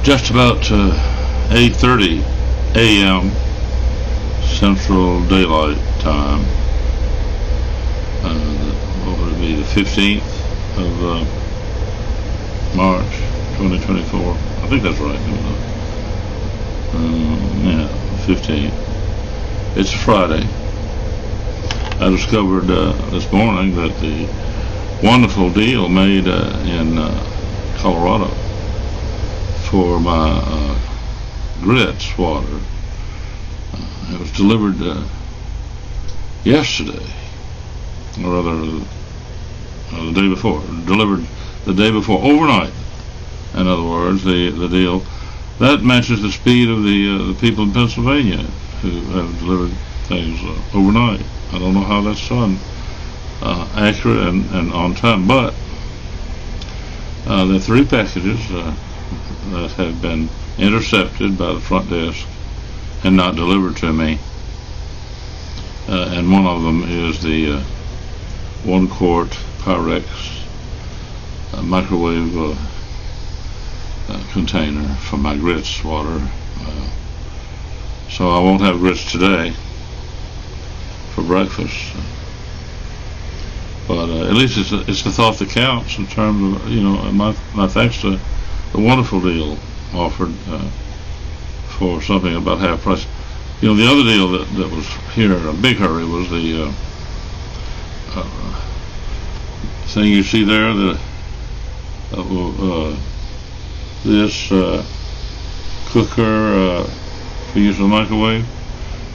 just about 8:30 a.m. Central Daylight Time. What would it be? The 15th of March, 2024. I think that's right. Yeah, 15th. It's Friday. I discovered this morning that the wonderful deal made in Colorado for my grits water. It was delivered yesterday, or rather the day before. Delivered the day before, overnight. In other words, the deal that matches the speed of the people in Pennsylvania who have delivered things overnight. I don't know how that's done accurate and on time, but there are 3 packages that have been intercepted by the front desk and not delivered to me, and one of them is the 1 quart Pyrex microwave container for my grits water. So I won't have grits today for breakfast, but at least it's the thought that counts in terms of my thanks to the wonderful deal offered for something about half price. The other deal that was here in a big hurry was the thing you see there, this cooker for use in the microwave.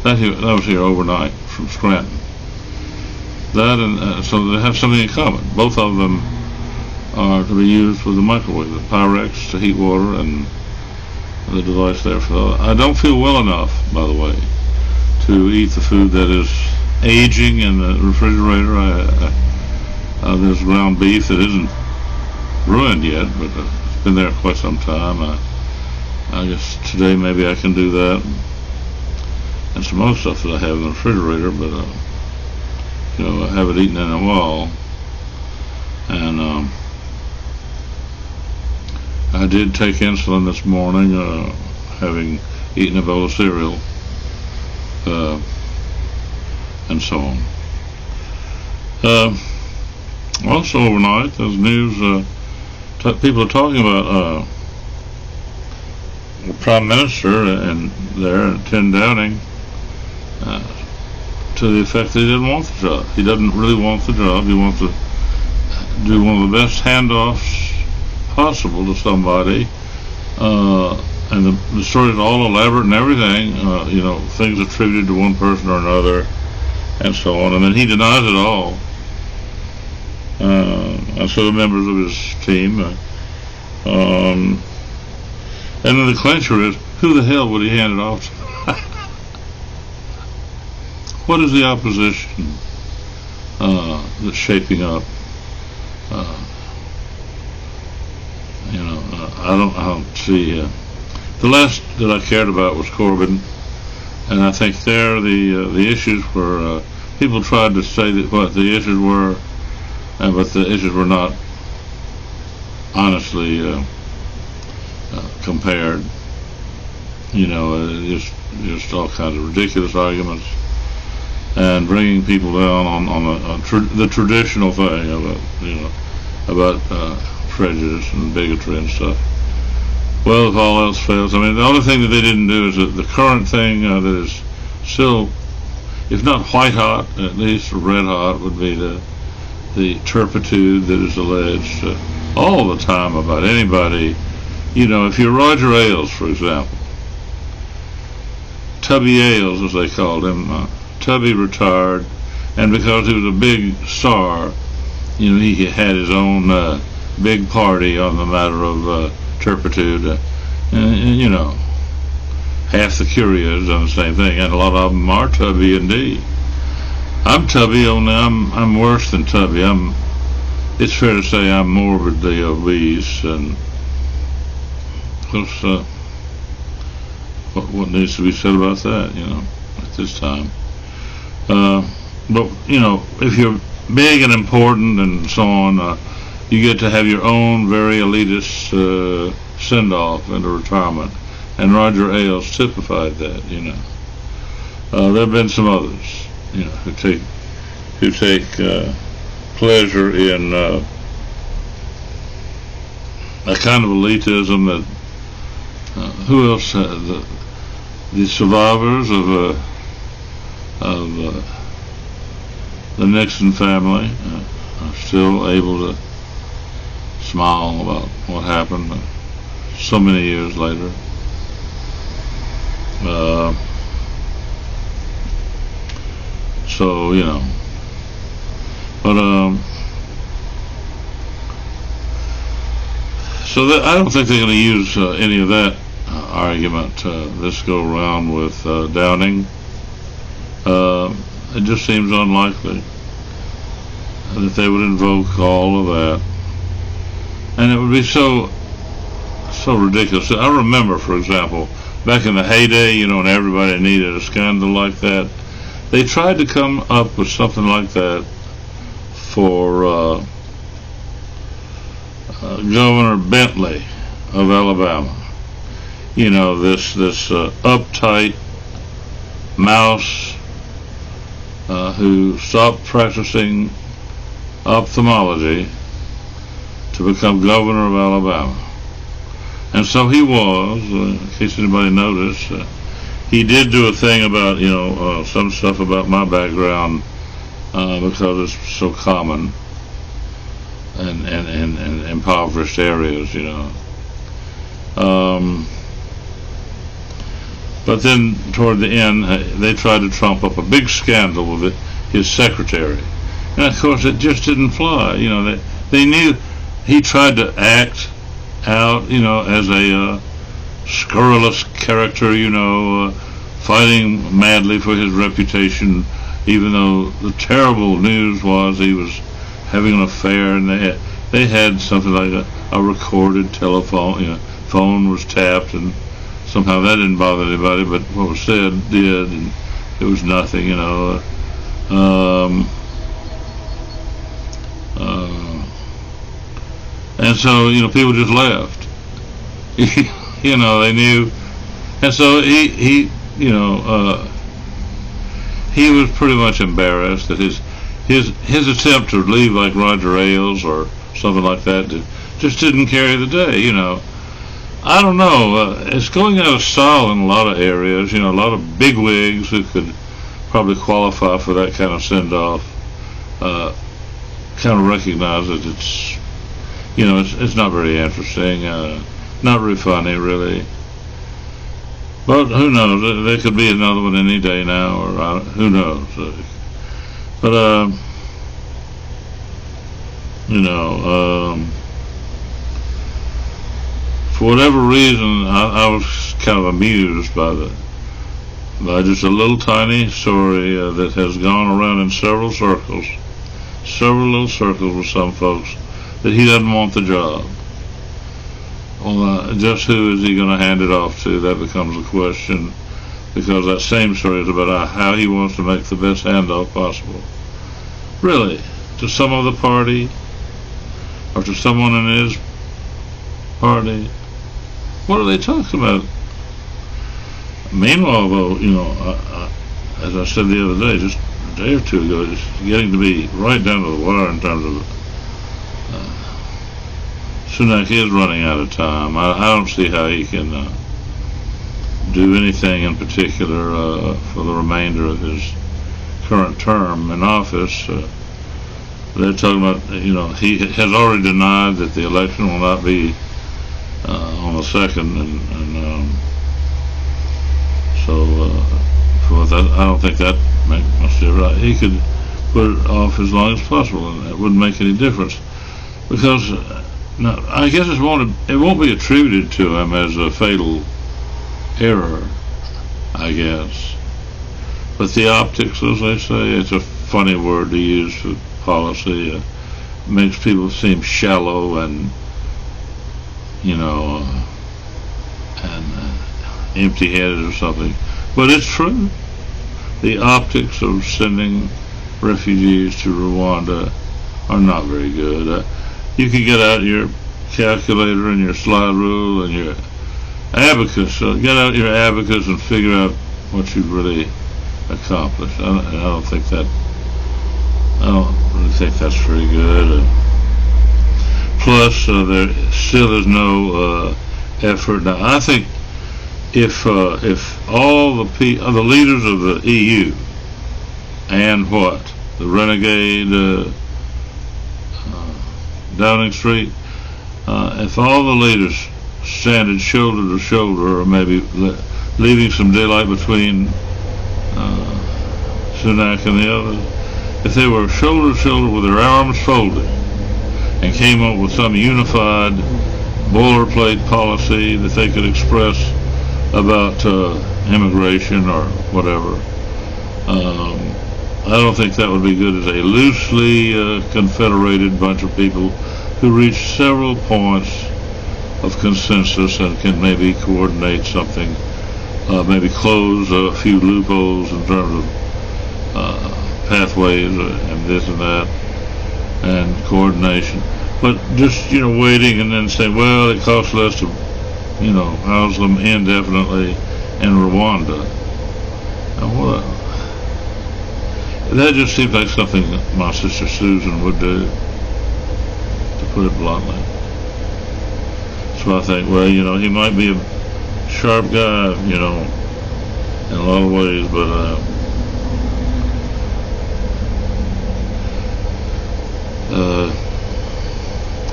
That was here overnight from Scranton. That and so they have something in common. Both of them are to be used with the microwave, the Pyrex to heat water, and the device there for that. I don't feel well enough, by the way, to eat the food that is aging in the refrigerator. There's ground beef that isn't ruined yet, but it's been there quite some time. I guess today maybe I can do that, and some other stuff that I have in the refrigerator, but I haven't eaten in a while. And I did take insulin this morning, having eaten a bowl of cereal, and so on. Also overnight, there's news. People are talking about the Prime Minister and Tim Downing, to the effect that he didn't want the job. He doesn't really want the job. He wants to do one of the best handoffs possible to somebody, and the story is all elaborate and everything, things attributed to one person or another, and so on, and then he denies it all. And so the members of his team, and then the clincher is, who the hell would he hand it off to? What is the opposition that's shaping up? I don't see. The last that I cared about was Corbyn, and I think there the issues were people tried to say that what the issues were, but the issues were not honestly compared. Just all kinds of ridiculous arguments and bringing people down on the traditional thing about prejudice and bigotry and stuff. Well, if all else fails, the only thing that they didn't do is that the current thing that is still, if not white hot, at least red hot, would be the turpitude that is alleged all the time about anybody. If you're Roger Ailes, for example, Tubby Ailes, as they called him, Tubby retired, and because he was a big star, he had his own big party on the matter of turpitude. Half the Curios done the same thing, and a lot of them are Tubby indeed. I'm Tubby, only I'm worse than Tubby. It's fair to say I'm morbidly obese, and what needs to be said about that, at this time. But if you're big and important and so on, you get to have your own very elitist send-off into retirement, and Roger Ailes typified that. There have been some others, who take pleasure in a kind of elitism that. Who else? The survivors of the Nixon family are still able to smile about what happened so many years later. So I don't think they're going to use any of that argument this go around with Downing. It just seems unlikely that they would invoke all of that, and it would be so ridiculous. I remember, for example, back in the heyday, when everybody needed a scandal like that, they tried to come up with something like that for Governor Bentley of Alabama. This uptight mouse who stopped practicing ophthalmology to become governor of Alabama. And so he was, in case anybody noticed, he did do a thing about, some stuff about my background because it's so common in impoverished areas, But then toward the end, they tried to trump up a big scandal with his secretary. And of course, it just didn't fly. They knew he tried to act out, as a scurrilous character, fighting madly for his reputation, even though the terrible news was he was having an affair, and they had something like a recorded telephone, phone was tapped, and somehow that didn't bother anybody, but what was said did, and it was nothing, and so, people just left. They knew, and so he was pretty much embarrassed that his attempt to leave like Roger Ailes or something like that just didn't carry the day. I don't know. It's going out of style in a lot of areas. A lot of bigwigs who could probably qualify for that kind of send-off kind of recognize that it's not very interesting, not very funny, really. But who knows? There could be another one any day now, or who knows? But for whatever reason, I was kind of amused by just a little tiny story that has gone around in several little circles with some folks, that he doesn't want the job. Well, just who is he going to hand it off to? That becomes a question, because that same story is about how he wants to make the best handoff possible. Really? To some other party? Or to someone in his party? What are they talking about? Meanwhile, though, as I said the other day, just a day or two ago, it's getting to be right down to the wire in terms of Sunak is running out of time. I don't see how he can do anything in particular for the remainder of his current term in office. They're talking about, he has already denied that the election will not be on the 2nd, and for that, I don't think that makes much difference. Right. He could put it off as long as possible, and it wouldn't make any difference, because I guess it won't be attributed to him as a fatal error, I guess. But the optics, as they say, it's a funny word to use for policy. Makes people seem shallow and empty-headed or something. But it's true. The optics of sending refugees to Rwanda are not very good. You can get out your calculator and your slide rule and your abacus. Get out your abacus and figure out what you've really accomplished. I don't think that. I don't really think that's very good. Plus, there still is no effort. Now, I think if all the leaders of the EU and the renegade Downing Street, if all the leaders standing shoulder to shoulder, or maybe leaving some daylight between Sunak and the others, if they were shoulder to shoulder with their arms folded and came up with some unified boilerplate policy that they could express about immigration or whatever, I don't think that would be good as a loosely confederated bunch of people who reach several points of consensus and can maybe coordinate something, maybe close a few loopholes in terms of pathways and this and that and coordination. But just, waiting and then saying, well, it costs less to, house them indefinitely in Rwanda. Now, that just seems like something that my sister Susan would do, to put it bluntly. So I think, well, he might be a sharp guy, in a lot of ways, but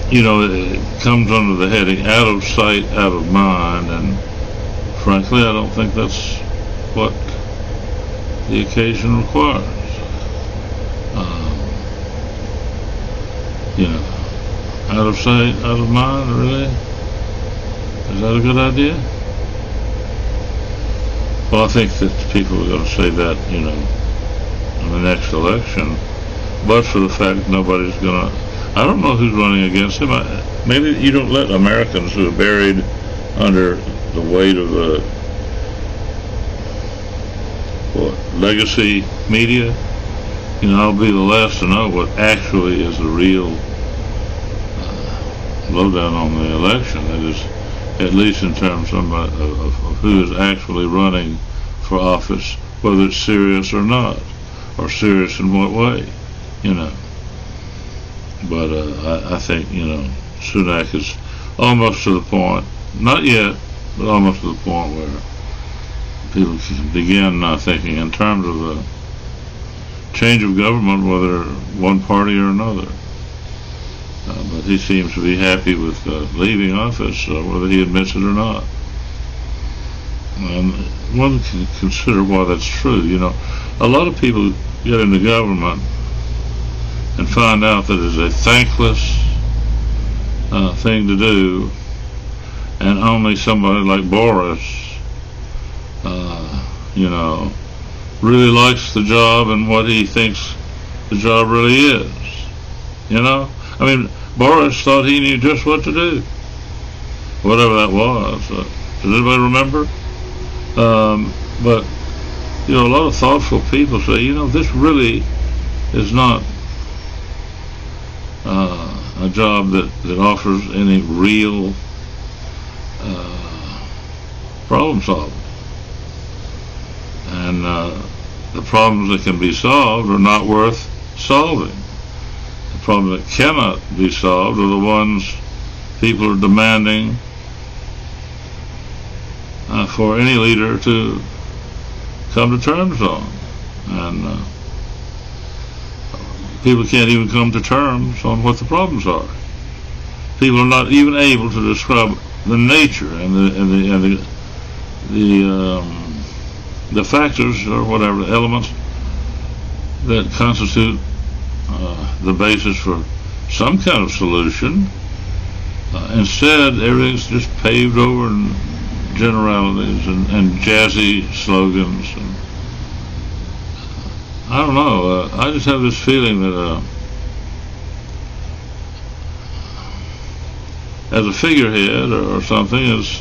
it comes under the heading out of sight, out of mind, and frankly, I don't think that's what the occasion requires. Out of sight, out of mind, really? Is that a good idea? Well, I think that people are going to say that, in the next election, but for the fact nobody's going to. I don't know who's running against him. Maybe you don't let Americans who are buried under the weight of the legacy media. I'll be the last to know what actually is the real lowdown on the election. That is, at least in terms of who is actually running for office, whether it's serious or not, or serious in what way, But I think, Sunak is almost to the point, not yet, but almost to the point where people can begin thinking in terms of the change of government, whether one party or another. But he seems to be happy with leaving office, whether he admits it or not. And one can consider why that's true. A lot of people get into government and find out that it's a thankless thing to do, and only somebody like Boris, really likes the job and what he thinks the job really is. Boris thought he knew just what to do, whatever that was. Does anybody remember? But a lot of thoughtful people say, this really is not a job that offers any real problem solving. And the problems that can be solved are not worth solving. The problems that cannot be solved are the ones people are demanding for any leader to come to terms on. And people can't even come to terms on what the problems are. People are not even able to describe the nature and the factors or whatever, the elements that constitute the basis for some kind of solution. Instead, everything's just paved over in generalities and jazzy slogans. And I don't know. I just have this feeling that as a figurehead or something is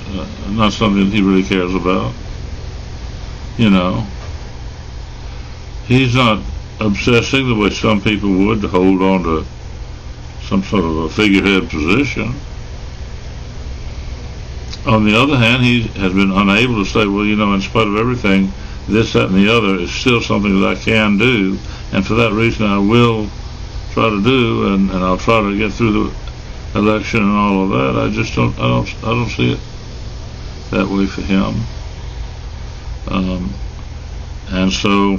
not something he really cares about. He's not obsessing the way some people would to hold on to some sort of a figurehead position. on the other hand, he has been unable to say, well, in spite of everything, this, that, and the other is still something that I can do, and for that reason I will try to do, and I'll try to get through the election and all of that. I just don't see it that way for him. And so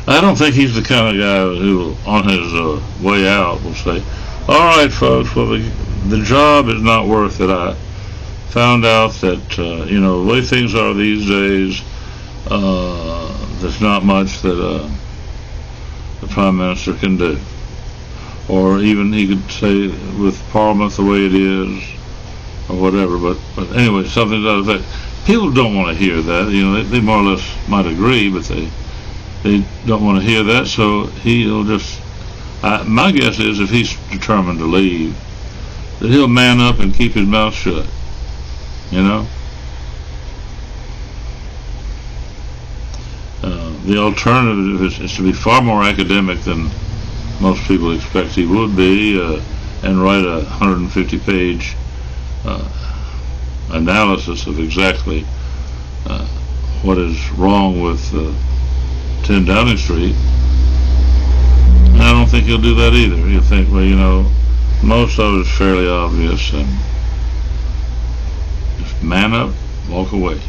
I don't think he's the kind of guy who, on his way out, will say, all right, folks, well, the job is not worth it. I found out that, the way things are these days, there's not much that the Prime Minister can do. Or even he could say with Parliament the way it is, or whatever. But anyway, something to that effect. People don't want to hear that. They more or less might agree, but they don't want to hear that. So he'll just. My guess is if he's determined to leave, that he'll man up and keep his mouth shut. The alternative is to be far more academic than most people expect he would be, and write a 150-page analysis of exactly what is wrong with 10 Downing Street. And I don't think he'll do that either. He'll think, well, most of it is fairly obvious, and just man up, walk away.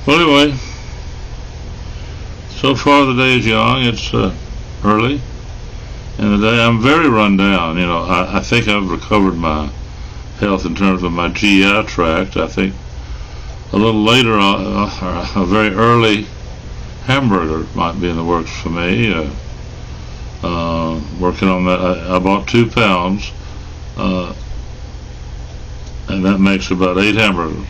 Well, anyway, so far the day is young. It's early in the day. I'm very run down. I think I've recovered my health in terms of my GI tract. I think a little later, a very early hamburger might be in the works for me. Working on that. I bought 2 pounds, and that makes about 8 hamburgers.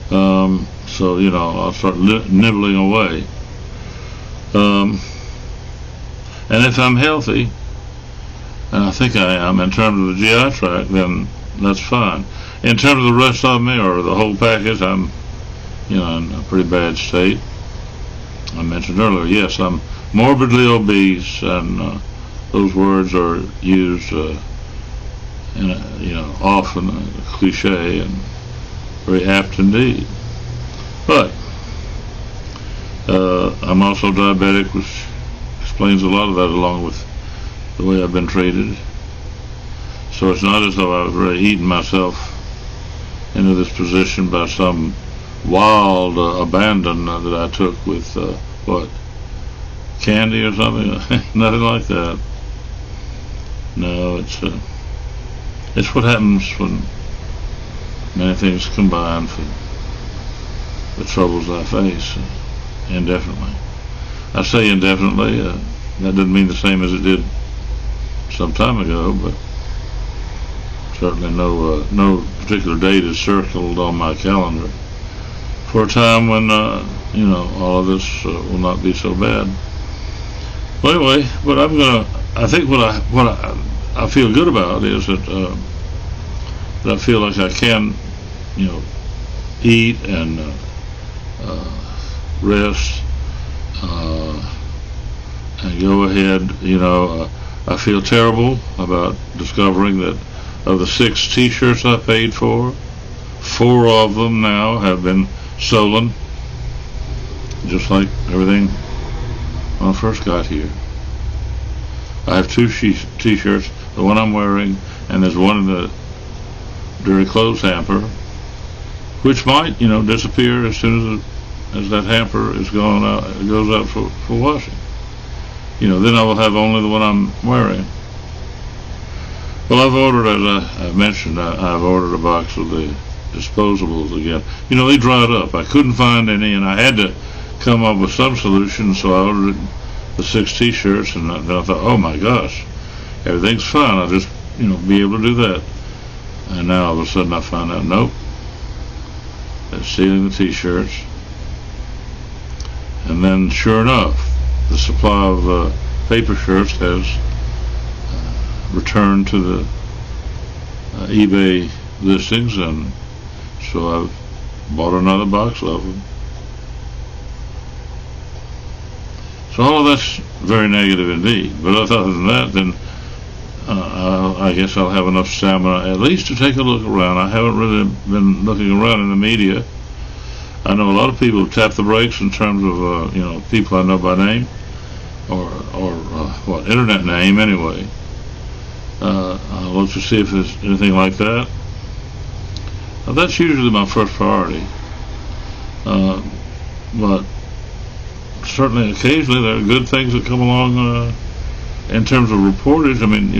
So I'll start nibbling away. And if I'm healthy, and I think I am in terms of the GI tract, then that's fine. In terms of the rest of me, or the whole package, I'm in a pretty bad state. I mentioned earlier, yes, I'm morbidly obese, and those words are used often, a cliche, and very apt indeed. But I'm also diabetic, which explains a lot of that, along with the way I've been treated. So it's not as though I've really eaten myself into this position by some wild abandon that I took with candy or something. Nothing like that. No, it's what happens when many things combine for the troubles I face indefinitely. I say indefinitely. That doesn't mean the same as it did some time ago, but certainly no particular date is circled on my calendar for a time when all of this will not be so bad. Well, anyway, but I think what I feel good about is that I feel like I can eat and rest and go ahead. I feel terrible about discovering that of the 6 T-shirts I paid for, 4 of them now have been stolen, just like everything when I first got here. I have 2 T-shirts, the one I'm wearing, and there's one in the dirty clothes hamper, which might, disappear as soon as that hamper is gone out, it goes out for washing. Then I will have only the one I'm wearing. Well, I've ordered, as I mentioned, I've ordered a box of the disposables again. They dried up. I couldn't find any, and I had to come up with some solution, so I ordered the 6 T-shirts, and then I thought, oh my gosh, everything's fine. I'll just, be able to do that. And now all of a sudden I find out, nope, they're stealing the T-shirts. And then, sure enough, the supply of paper shirts has returned to the eBay listings, and so I've bought another box of them. So all of that's very negative indeed. But other than that, then I guess I'll have enough stamina at least to take a look around. I haven't really been looking around in the media. I know a lot of people tap the brakes in terms of people I know by name or internet name anyway. I'll look to see if there's anything like that. That's usually my first priority. But certainly occasionally there are good things that come along in terms of reportage. I mean,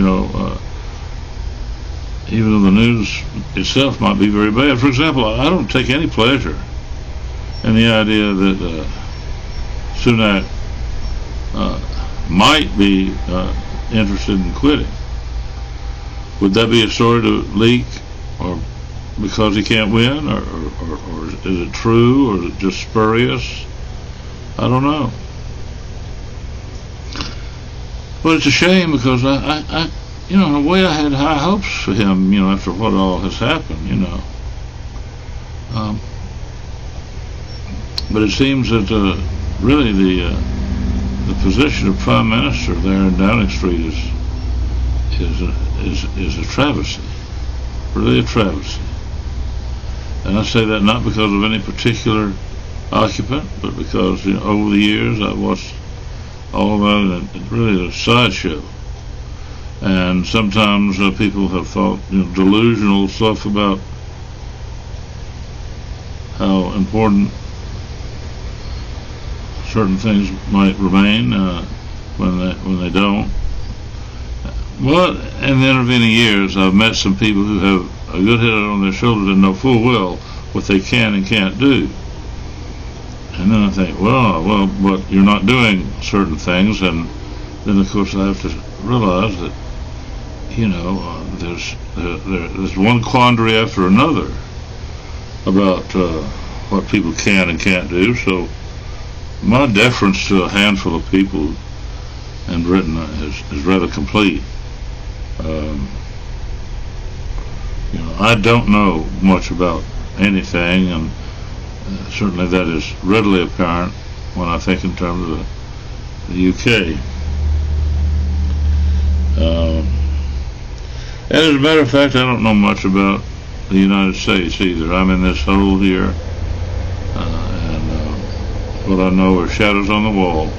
even though the news itself might be very bad. For example, I don't take any pleasure in the idea that Sunak might be interested in quitting. Would that be a story to leak, or because he can't win, or is it true, or is it just spurious? I don't know. But it's a shame because I in a way I had high hopes for him, after what all has happened, But it seems that really the position of Prime Minister there in Downing Street is a travesty, really a travesty. And I say that not because of any particular occupant, but because over the years I've watched all about it. It's really a sideshow. And sometimes people have thought delusional stuff about how important certain things might remain when they don't. But in the intervening years, I've met some people who have a good head on their shoulders and know full well what they can and can't do. And then I think, well, but you're not doing certain things, and then of course I have to realize that there's one quandary after another about what people can and can't do. So my deference to a handful of people in Britain is rather complete. I don't know much about anything, and certainly that is readily apparent when I think in terms of the UK. And as a matter of fact, I don't know much about the United States either. I'm in this hole here, and what I know are shadows on the wall.